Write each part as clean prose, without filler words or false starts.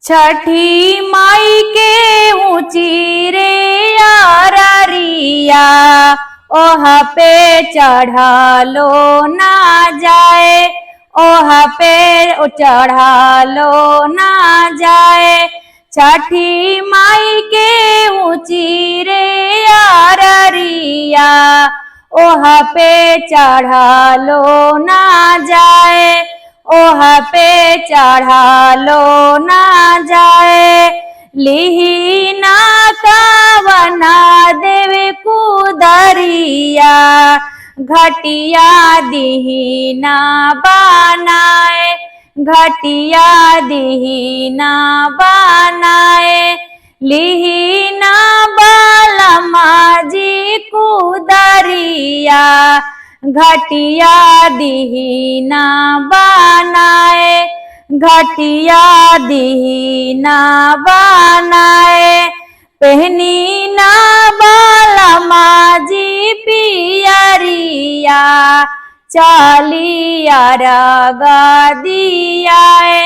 छठी माई के ऊंची रे यारिया, ओह पे चढ़ालो ना जाए, ओह पे चढ़ालो ना जाए। छठी माई के ऊंची रे यारिया, ओह पे चढ़ालो ना जाए, ओह पे चढ़ालो ना जाए। लिही ना कावना देवे कुदरिया, घटिया दिही ना बनाए, घटिया दिही ना बनाए। लिही ना बालमा जी कुदरिया, घटिया दिही ना बनाए, घटिया दिही ना बनाए। पहनी ना बालमा जी पियरिया, चलिया रगा दियाए,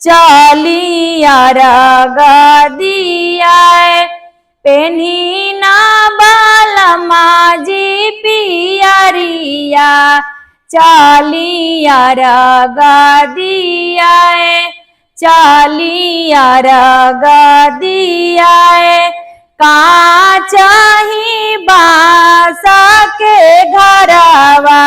चलिया रगा दियाए। पेनी ना बालमा जी पियरिया, चलिया रगा दियाए, चलिया रगा दियाए। काचाही बासा के घरवा,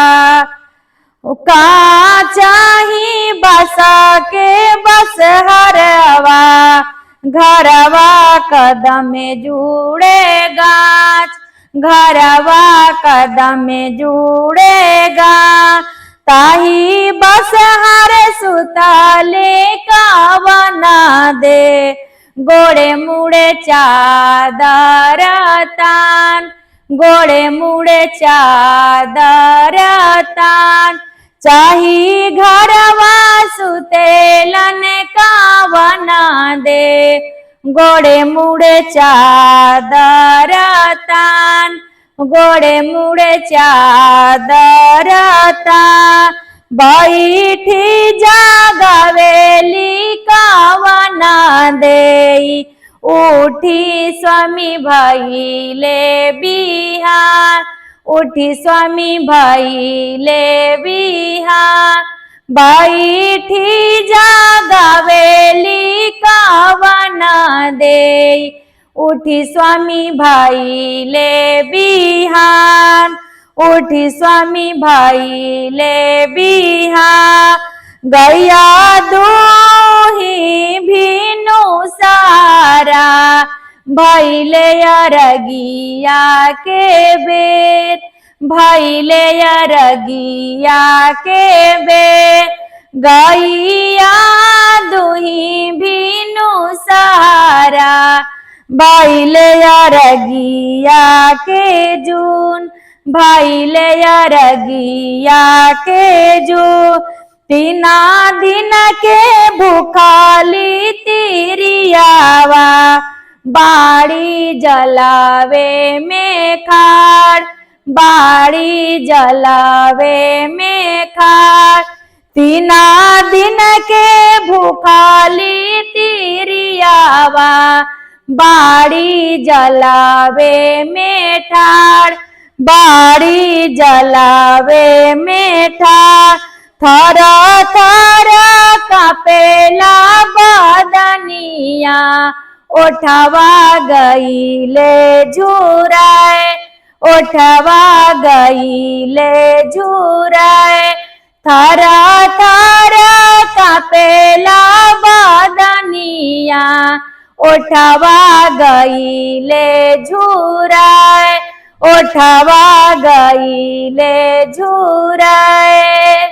काचाही बासा के बस हरवा, घरवा कदम जुड़े गाछ, घरवा कदम जुड़ेगा। ताही बस हर सुतले कावना दे, गोड़े मुड़े चादर तान, गोड़े मुड़े चादर तान। चाही घरवा सुतेलन कावना दे, गोड़े मुड़े चादर तान, गोड़े मुड़े चादर तान। बैठी जागवेली कावना दे, उठी स्वामी भइले बिहान, उठी स्वामी भइले बिहान। बैठी जागवेली कावना दे, उठी स्वामी भइले बिहान, उठी स्वामी भइले बिहान। गैया दूही भीनु सारा, भइले अरगिया के बेर, भइले अरगिया के बेर। गैया दूही भीनु सारा, भइले अरगिया के जून, भइले अरगिया के जून। तीना दिन के भूखाली तिरियावा, बाड़ी जलावे में खाड़, बाड़ी जलावे में खाड़। तीना दिन के भूखाली तिरियावा, बाड़ी जलावे में ठाड़, बाड़ी जलावे में ठाड़। थरा थरा कापेला बदनिया, ओठवा गईले झुराए, ओठवा गईले झुराए। थरा थरा कापेला बदनिया, ओठवा गईले झुराए, ओठवा गईले झुराए।